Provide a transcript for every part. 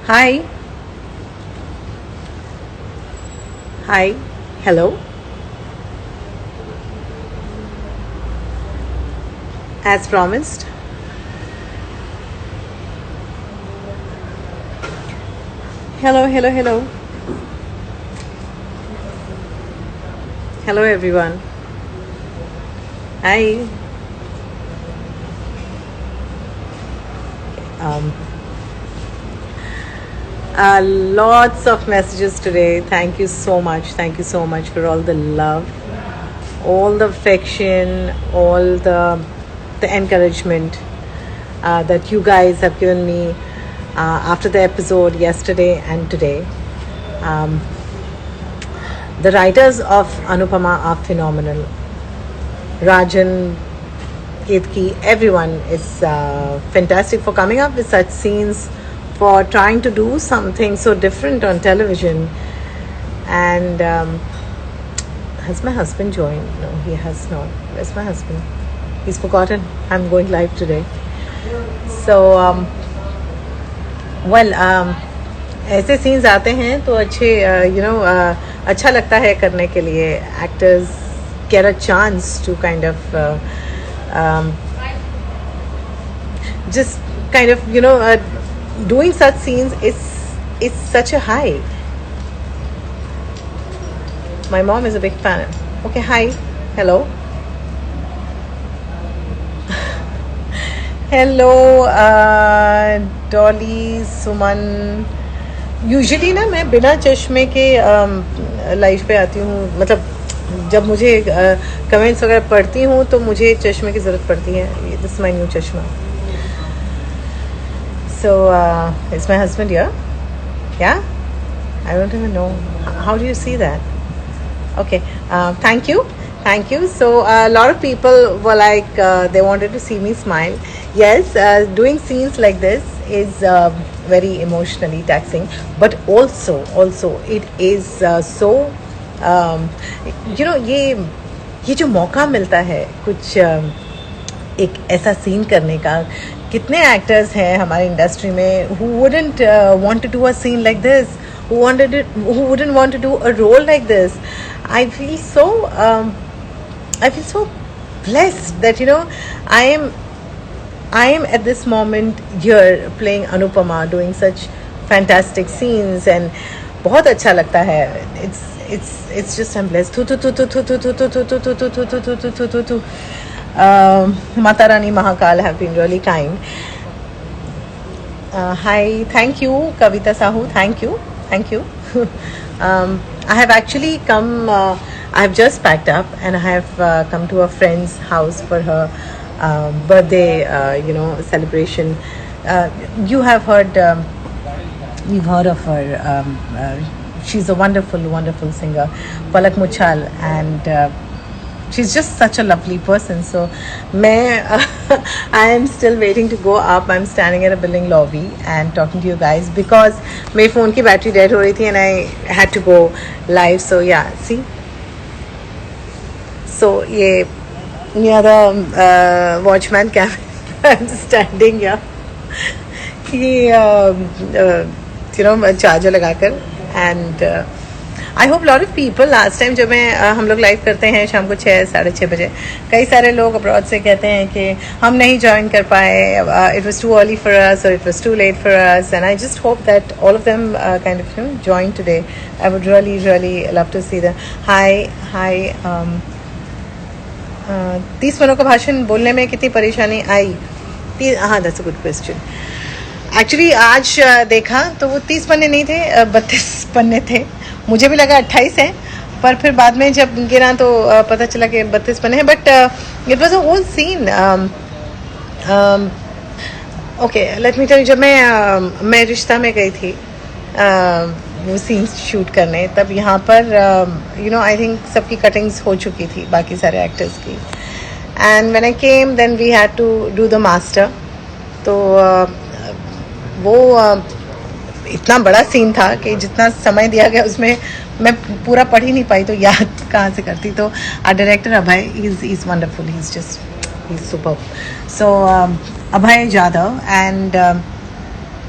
Hi, hi, hello. As promised. Hello, hello, hello. Hello, everyone. Hi. Um, Lots of messages today. Thank you so much. Thank you so much for all the love, all the affection, all the encouragement that you guys have given me after the episode yesterday and today. Um, the writers of Anupama are phenomenal. Rajan, Ketki, everyone is fantastic for coming up with such scenes, for trying to do something so different on television. And has my husband joined? No, he has not. Where's my husband? He's forgotten. I'm going live today. So, ऐसे scenes आते हैं तो अच्छे अच्छा लगता है करने के लिए. Actors get a chance to kind of just kind of doing such scenes is such a high. My mom is a big fan. Okay, hi, hello. Hello Dolly Suman. Usually ना मैं बिना चश्मे के लाइव पे आती हूँ. मतलब जब मुझे कमेंट्स वगैरह पढ़ती हूँ तो मुझे चश्मे की ज़रूरत पड़ती है. दिस माय न्यू चश्मा. So it's my husband here. Yeah I don't even know how do you see that. Okay, thank you. Thank you. So a lot of people were like, they wanted to see me smile. Yes, doing scenes like this is very emotionally taxing, but also it is so, ये जो मौका मिलता है कुछ एक ऐसा scene करने का. कितने एक्टर्स हैं हमारे इंडस्ट्री में who wouldn't want to do a scene like this, who wouldn't want to do a role like this. I feel so blessed that I am at this moment here playing Anupama, doing such fantastic scenes, and बहुत अच्छा लगता है. It's just I'm blessed. Mata Rani Mahakal have been really kind. Hi, thank you, Kavita Sahu. Thank you. I have actually come. I have just packed up and I have come to a friend's house for her birthday, celebration. You have heard. You've heard of her. She's a wonderful singer, Palak Muchal, and she's just such a lovely person. So, I am still waiting to go up. I'm standing at a building lobby and talking to you guys because my phone ki battery dead ho rahi thi and I had to go live. So yeah, see. So near the watchman cabin, I'm standing here. Charger लगाकर. And I hope lot of people. Last time जब हम लोग live करते हैं शाम को 6-6:30 बजे, कई सारे लोग अब्रॉड से कहते हैं कि हम नहीं ज्वाइन कर पाए. It was too early for us और it was too late for us, and I just hope that all of them kind of join today. I would really love to see them. Hi 30 minute का भाषण बोलने में कितनी परेशानी आई? हाँ, that's a good question. Actually आज देखा तो वो 30 पन्ने नहीं थे, 32 पन्ने थे. मुझे भी लगा 28 है, पर फिर बाद में जब गिरा तो पता चला कि 32 पन्ने हैं. But it was a whole scene. Okay, let me tell you. जब मैं रिश्ता में गई थी वो सीन्स शूट करने, तब यहाँ पर आई थिंक सबकी कटिंग्स हो चुकी थी, बाकी सारे एक्टर्स की. And when I came then we had to do the master. तो वो इतना बड़ा सीन था कि जितना समय दिया गया उसमें मैं पूरा पढ़ ही नहीं पाई, तो याद कहाँ से करती. तो director Abhay, is wonderful. He is super. So Abhay Jadhav, and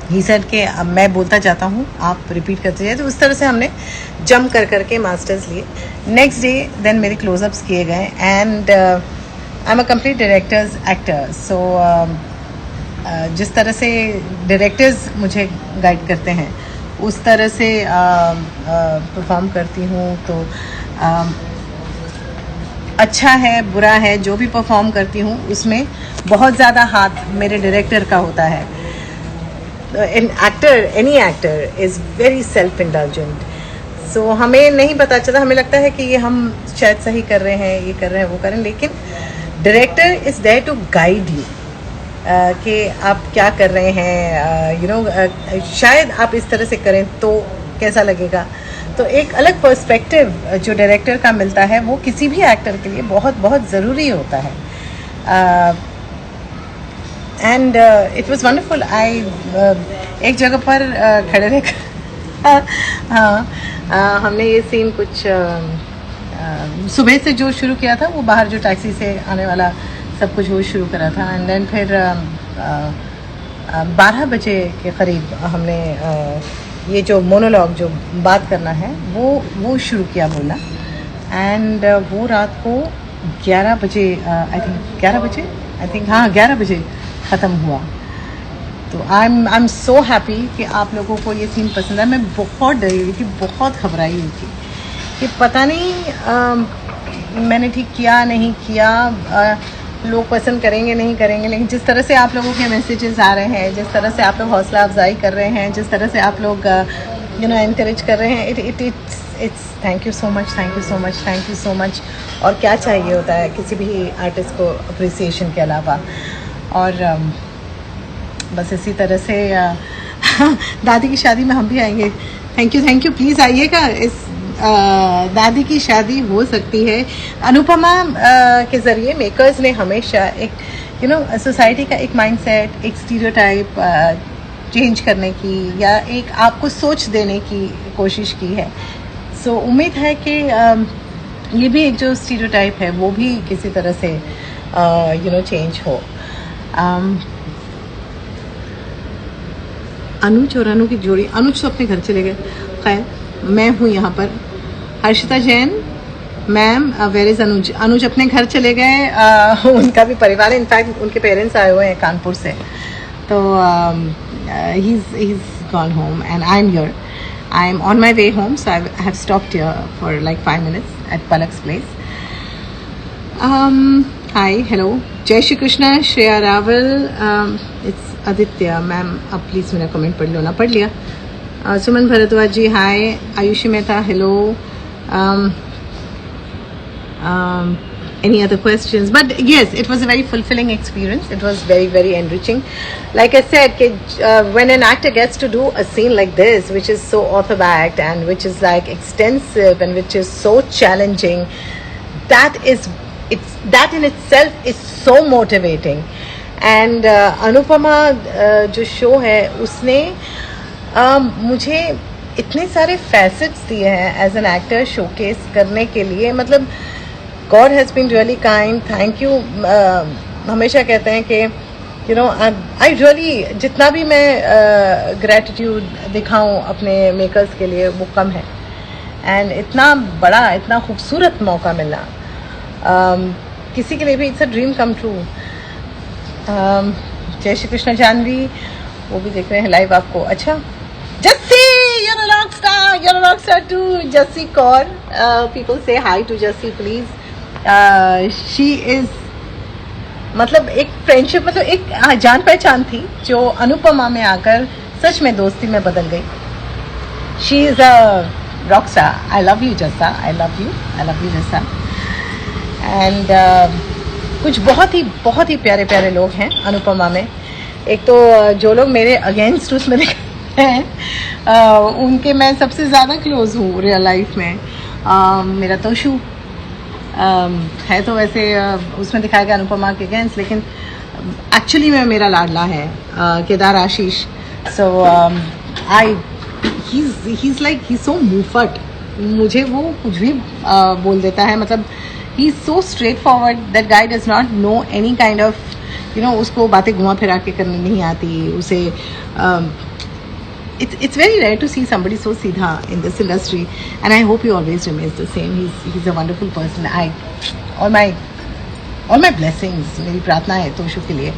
he said कि अब मैं बोलता जाता हूँ, आप रिपीट करते जाइए। तो उस तरह से हमने जंप कर करके मास्टर्स लिए। नेक्स्ट डे देन मेरे क्लोजअप्स किए गए and I am a complete director's actor. So जिस तरह से डायरेक्टर्स मुझे गाइड करते हैं उस तरह से परफॉर्म करती हूँ। तो अच्छा है बुरा है, जो भी परफॉर्म करती हूँ उसमें बहुत ज़्यादा हाथ मेरे डायरेक्टर का होता है। Any actor is very self indulgent. So हमें नहीं पता चलता, हमें लगता है कि ये हम शायद सही कर रहे हैं, ये कर रहे हैं, वो कर रहे हैं, लेकिन director is there to guide you कि आप क्या कर रहे हैं। शायद आप इस तरह से करें तो कैसा लगेगा। तो एक अलग पर्सपेक्टिव जो डायरेक्टर का मिलता है वो किसी भी एक्टर के लिए बहुत बहुत ज़रूरी होता है। And it was wonderful. I एक जगह पर खड़े रह हाँ हमने ये सीन कुछ सुबह से जो शुरू किया था, वो बाहर जो टैक्सी से आने वाला सब कुछ वो शुरू करा था। एंड देन फिर 12 बजे के करीब हमने ये जो मोनोलॉग जो बात करना है वो शुरू किया बोलना। एंड वो रात को 11 बजे आई थिंक 11 बजे ख़त्म हुआ। तो आई एम सो हैप्पी कि आप लोगों को ये सीन पसंद है। मैं बहुत डरी हुई थी, बहुत घबराई हुई थी कि पता नहीं मैंने ठीक किया नहीं किया, लोग पसंद करेंगे नहीं करेंगे। लेकिन जिस तरह से आप लोगों के मैसेजेस आ रहे हैं, जिस तरह से आप लोग हौसला अफजाई कर रहे हैं, जिस तरह से आप लोग एनकरेज कर रहे हैं, it's thank you so much, thank you so much, thank you so much. और क्या चाहिए होता है किसी भी आर्टिस्ट को अप्रिसिएशन के अलावा। और बस इसी तरह से दादी की शादी में हम भी आएंगे। थैंक यू प्लीज़ आइएगा। इस दादी की शादी हो सकती है। अनुपमा के ज़रिए मेकर्स ने हमेशा एक सोसाइटी का एक माइंडसेट, एक स्टीरियोटाइप चेंज करने की या एक आपको सोच देने की कोशिश की है। सो उम्मीद है कि ये भी एक जो स्टीरियोटाइप है वो भी किसी तरह से चेंज हो। अनुज और अनु की जोड़ी, अनुज तो अपने घर चले गए, खैर मैं हूँ यहाँ पर। Harshita Jain ma'am, where is Anuj? Anuj अपने घर चले गए। उनका भी परिवार है, इनफैक्ट उनके पेरेंट्स आए हुए हैं कानपुर से। तो he is gone home and I am here. I am on my way home, so I have stopped here for like 5 minutes at Palak's place. Hi hello, Jai Shri Krishna, Shreya Rawal, it's Aditya ma'am. अब प्लीज़ मेरा comment पढ़ लो ना। पढ़ लिया। Suman Bhardwaj ji hi. Ayushi Mehta hello. Any other questions? But yes, it was a very fulfilling experience. It was very, very enriching. Like I said, when an actor gets to do a scene like this, which is so author-backed and which is like extensive and which is so challenging, that in itself is so motivating. And Anupama जो show है उसने मुझे इतने सारे facets दिए हैं as an actor showcase करने के लिए। मतलब god has been really kind. Thank you. हमेशा कहते हैं कि आई रियली, जितना भी मैं ग्रैटिट्यूड दिखाऊं अपने मेकर्स के लिए वो कम है। एंड इतना बड़ा, इतना खूबसूरत मौका मिलना किसी के लिए भी it's a dream come true. जय श्री कृष्ण जानवी, वो भी देख रहे हैं लाइव आपको। अच्छा Jassi, you're a rock star too, Jassi Kaur. People say hi to Jassi please. She is मतलब एक फ्रेंडशिप, मतलब एक जान पहचान थी जो अनुपमा में आकर सच में दोस्ती में बदल गई। She is a rock star. I love you Jassa. I love you Jassa. And कुछ बहुत ही प्यारे लोग हैं अनुपमा में। एक तो जो लोग मेरे अगेंस्ट उसमें हैं उनके मैं सबसे ज़्यादा क्लोज हूँ रियल लाइफ में। मेरा तोशु है तो वैसे उसमें दिखाया गया अनुपमा के अगेंस्ट, लेकिन एक्चुअली में मेरा लाडला है केदार आशीष। सो ही इज़ सो मुफट। मुझे वो कुछ भी बोल देता है। मतलब he is so straight forward. That guy does not know any kind of उसको बातें घुमा फिरा के करनी नहीं आती। उसे it's very rare to see somebody so सीधा in this industry, and I hope he always remains the same. He's a wonderful person. All my blessings, मेरी प्रार्थना है तोशु के लिए.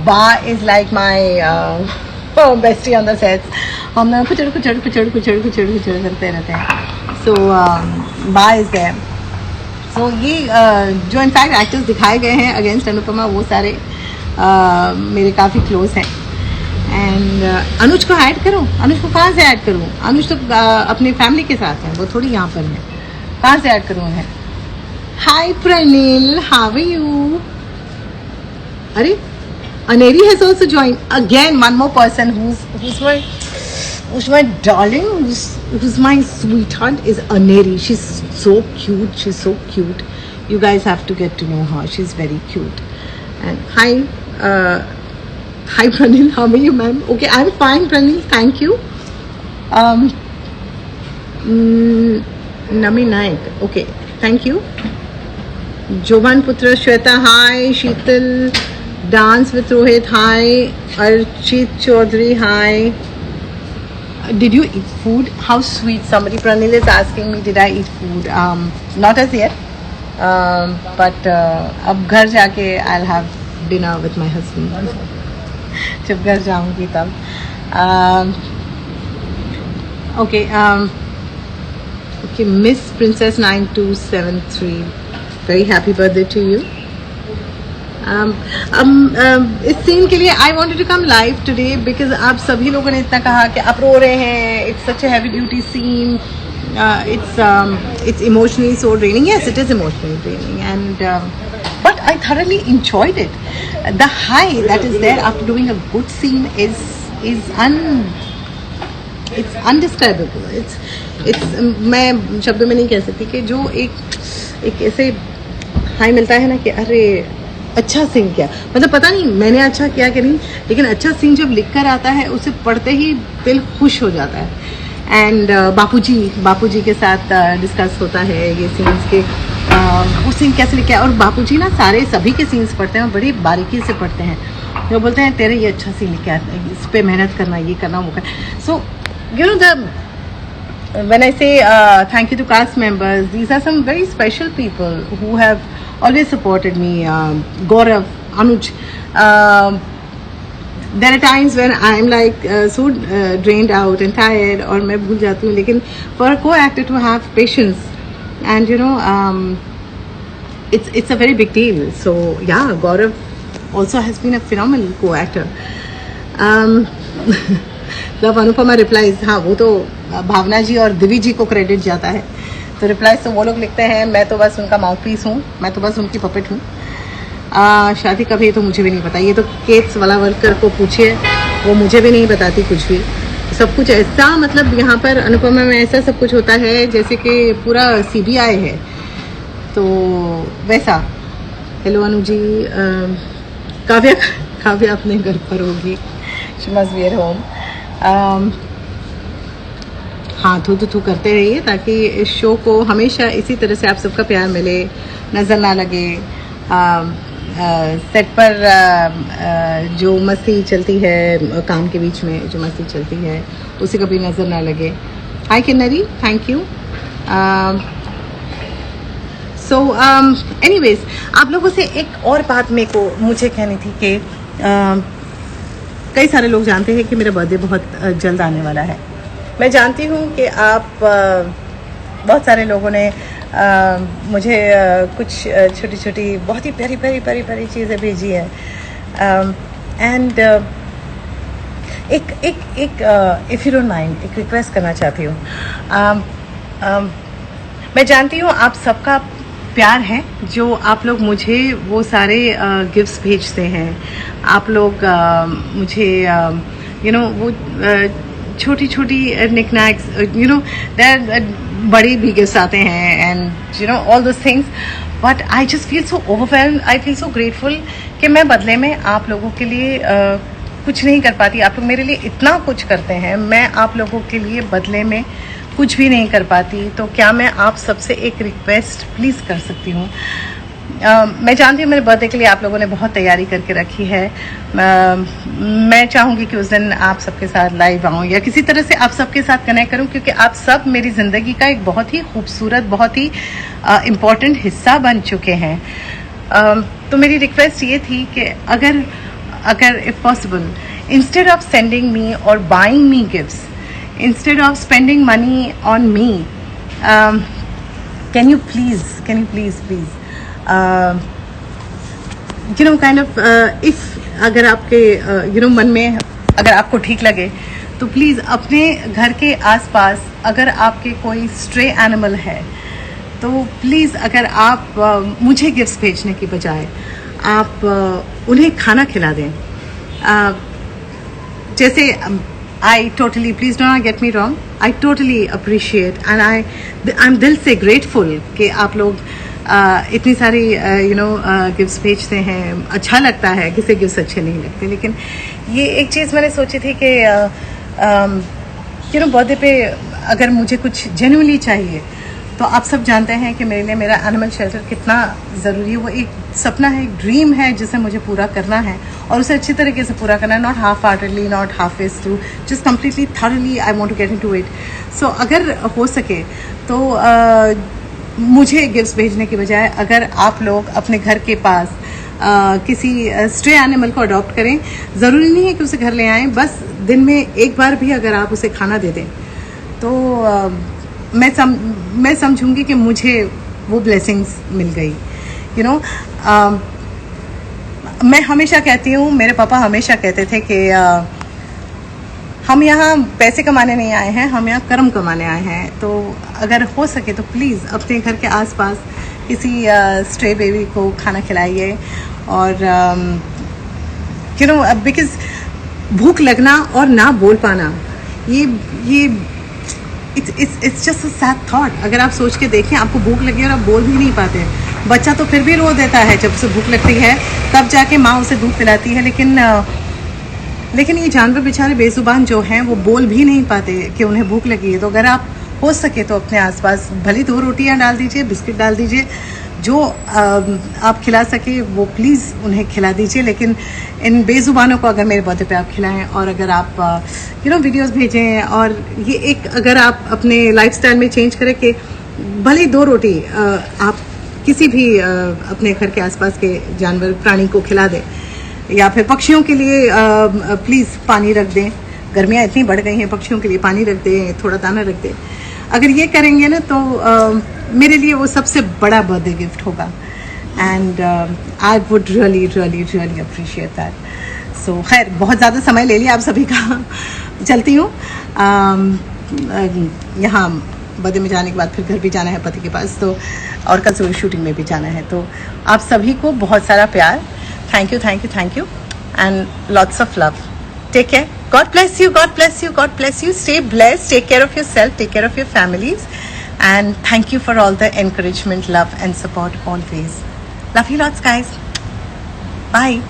Ba is like my bestie on the sets. हम ना कुचड़ करते रहते हैं. So Ba is there. So ये जो इनफैक्ट एक्टर्स दिखाए गए हैं अगेंस्ट अनुपमा, वो सारे मेरे काफ़ी क्लोज हैं. एंड अनुज को ऐड करो. अनुज को कहाँ से ऐड करूँ? अनुज तो अपनी फैमिली के साथ है, वो थोड़ी यहाँ पर है. कहाँ से ऐड करूँ उन्हें? हाय प्रणील, हाउ आर यू? अरे Aneri has also joined. Again, one more person who's my darling, who's my sweetheart is Aneri. She's so cute. You guys have to get to know her. She's very cute. And hi Pranil, how are you, ma'am? Okay, I'm fine, Pranil. Thank you. Nami Naik. Okay, thank you. Jovan Putra Shweta, hi. Sheetal Dance with Rohit, hi. Archit Chaudhary, hi. Did you eat food? How sweet. Somebody, Pranil, is asking me, did I eat food? Not as yet. But अब घर जाके I'll have dinner with my husband. जब घर जाऊँगी तब. Okay. Okay, Miss Princess 9273. Very happy birthday to you. इस scene के लिए I wanted to come live today because आप सभी लोगों ने इतना कहा कि आप रो रहे हैं. It's such a heavy duty scene. It's emotionally so draining. Yes, it is emotionally draining, and but I thoroughly enjoyed it. The high that is there after doing a good scene is it's undescribable. It's मैं शब्दों में नहीं कह सकती कि जो एक ऐसे हाई मिलता है ना कि अरे अच्छा सीन किया. मतलब पता नहीं मैंने अच्छा किया कि नहीं, लेकिन अच्छा सीन जब लिख कर आता है उसे पढ़ते ही दिल खुश हो जाता है. एंड बापूजी के साथ डिस्कस होता है ये सीन्स के वो सीन कैसे लिखा है. और बापूजी ना सभी के सीन्स पढ़ते हैं और बड़ी बारीकी से पढ़ते हैं. वो बोलते हैं तेरे ये अच्छा सीन लिखा है, इस पर मेहनत करना, ये करना, वो करना. So you know when I say thank you to cast members, these are some very special people who have always supported me. Gaurav, Anuj. There are times when I'm like so drained out and tired और मैं भूल जाती हूँ, लेकिन for a co-actor to have patience and you know it's a very big deal. So yeah, Gaurav also has been a phenomenal co-actor. जब Anupama replies, हाँ वो तो भावना जी और दिव्य जी को क्रेडिट जाता है. तो रिप्लाइज तो वो लोग लिखते हैं, मैं तो बस उनका माउथ पीस हूँ, मैं तो बस उनकी पपेट हूँ. शादी कब है तो मुझे भी नहीं पता. ये तो केट्स वाला वर्कर को पूछिए, वो मुझे भी नहीं बताती कुछ भी. सब कुछ ऐसा, मतलब यहाँ पर अनुपमा में ऐसा सब कुछ होता है जैसे कि पूरा CBI है, तो वैसा. हेलो अनु जी. काव्या अपने घर पर होगी. She must be at home. हाँ, थू करते रहिए ताकि इस शो को हमेशा इसी तरह से आप सबका प्यार मिले, नज़र ना लगे. सेट पर जो मस्ती चलती है, काम के बीच में जो मस्ती चलती है, उसे कभी नज़र ना लगे. हाय Kinnari, thank you. So anyways, आप लोगों से एक और बात मुझे कहनी थी कि कई सारे लोग जानते हैं कि मेरा बर्थडे बहुत जल्द आने वाला है. मैं जानती हूँ कि आप बहुत सारे लोगों ने मुझे कुछ छोटी छोटी बहुत ही प्यारी चीज़ें भेजी हैं. एंड एक इफ़ यू डोंट माइंड, एक रिक्वेस्ट करना चाहती हूँ. मैं जानती हूँ आप सबका प्यार है जो आप लोग मुझे वो सारे गिफ्ट्स भेजते हैं. आप लोग मुझे यू नो वो छोटी निकनैक्स, यू नो देयर बड़ी भी गिफ्ट्स आते हैं and you know all those things. But I just feel so overwhelmed, I feel so grateful कि मैं बदले में आप लोगों के लिए कुछ नहीं कर पाती. आप लोग मेरे लिए इतना कुछ करते हैं, मैं आप लोगों के लिए बदले में कुछ भी नहीं कर पाती. तो क्या मैं आप सबसे एक रिक्वेस्ट प्लीज़ कर सकती हूँ? मैं जानती हूँ मेरे बर्थडे के लिए आप लोगों ने बहुत तैयारी करके रखी है। मैं चाहूँगी कि उस दिन आप सबके साथ लाइव आऊँ या किसी तरह से आप सबके साथ कनेक्ट करूँ, क्योंकि आप सब मेरी ज़िंदगी का एक बहुत ही खूबसूरत, बहुत ही इम्पॉर्टेंट हिस्सा बन चुके हैं। तो मेरी रिक्वेस्ट ये थी कि अगर if possible, instead of sending me और buying me gifts, instead of spending money on me, can you please if अगर आपके मन में अगर आपको ठीक लगे तो प्लीज़ अपने घर के आसपास अगर आपके कोई स्ट्रे एनिमल है तो प्लीज़ अगर आप मुझे गिफ्ट्स भेजने की बजाय आप उन्हें खाना खिला दें। जैसे I totally, please don't not get me wrong, I totally appreciate and I M दिल से ग्रेटफुल कि आप लोग इतनी सारी गिफ्ट्स भेजते हैं। अच्छा लगता है, किसी गिफ्ट्स अच्छे नहीं लगते, लेकिन ये एक चीज़ मैंने सोची थी कि बर्थडे पे अगर मुझे कुछ जेन्युइनली चाहिए तो आप सब जानते हैं कि मेरे लिए मेरा एनिमल शेल्टर कितना ज़रूरी है। वो एक सपना है, एक ड्रीम है जिसे मुझे पूरा करना है और उसे अच्छी तरीके से पूरा करना है, not halfheartedly, not halfway through, just completely thoroughly I want to get into it. So अगर हो सके तो मुझे गिफ्ट्स भेजने की बजाय अगर आप लोग अपने घर के पास किसी स्ट्रे एनिमल को अडॉप्ट करें, ज़रूरी नहीं है कि उसे घर ले आएँ, बस दिन में एक बार भी अगर आप उसे खाना दे दें तो मैं समझूंगी कि मुझे वो ब्लेसिंग्स मिल गई। मैं हमेशा कहती हूँ, मेरे पापा हमेशा कहते थे कि हम यहाँ पैसे कमाने नहीं आए हैं, हम यहाँ कर्म कमाने आए हैं। तो अगर हो सके तो प्लीज़ अपने घर के आसपास किसी स्ट्रे बेबी को खाना खिलाइए। और बिकॉज भूख लगना और ना बोल पाना, ये it's just a sad thought. अगर आप सोच के देखें, आपको भूख लगी और आप बोल भी नहीं पाते। बच्चा तो फिर भी रो देता है जब उसे भूख लगती है, तब जाके माँ उसे दूध पिलाती है, लेकिन ये जानवर बेचारे बेजुबान जो हैं वो बोल भी नहीं पाते कि उन्हें भूख लगी है। तो अगर आप हो सके तो अपने आसपास भली 2 रोटियां डाल दीजिए, बिस्किट डाल दीजिए, जो आप खिला सके वो प्लीज़ उन्हें खिला दीजिए। लेकिन इन बेजुबानों को अगर मेरे बर्थडे पे आप खिलाएं और अगर आप वीडियोस भेजें, और ये एक अगर आप अपने लाइफस्टाइल में चेंज करें कि भले 2 रोटी आप किसी भी अपने घर के आसपास के जानवर प्राणी को खिला दें, या फिर पक्षियों के लिए प्लीज़ पानी रख दें। गर्मियाँ इतनी बढ़ गई हैं, पक्षियों के लिए पानी रख दें, थोड़ा दाना रख दें। अगर ये करेंगे ना तो मेरे लिए वो सबसे बड़ा बर्थडे गिफ्ट होगा। And I would really really really appreciate that. So खैर, बहुत ज़्यादा समय ले लिया आप सभी का, चलती हूँ। यहाँ बर्थडे में जाने के बाद फिर घर भी जाना है पति के पास, तो और कल सुबह शूटिंग में भी जाना है। तो आप सभी को बहुत सारा प्यार, thank you and lots of love. Take care. God bless you. Stay blessed. Take care of yourself. Take care of your families. And thank you for all the encouragement, love and support always. Love you lots, guys. Bye.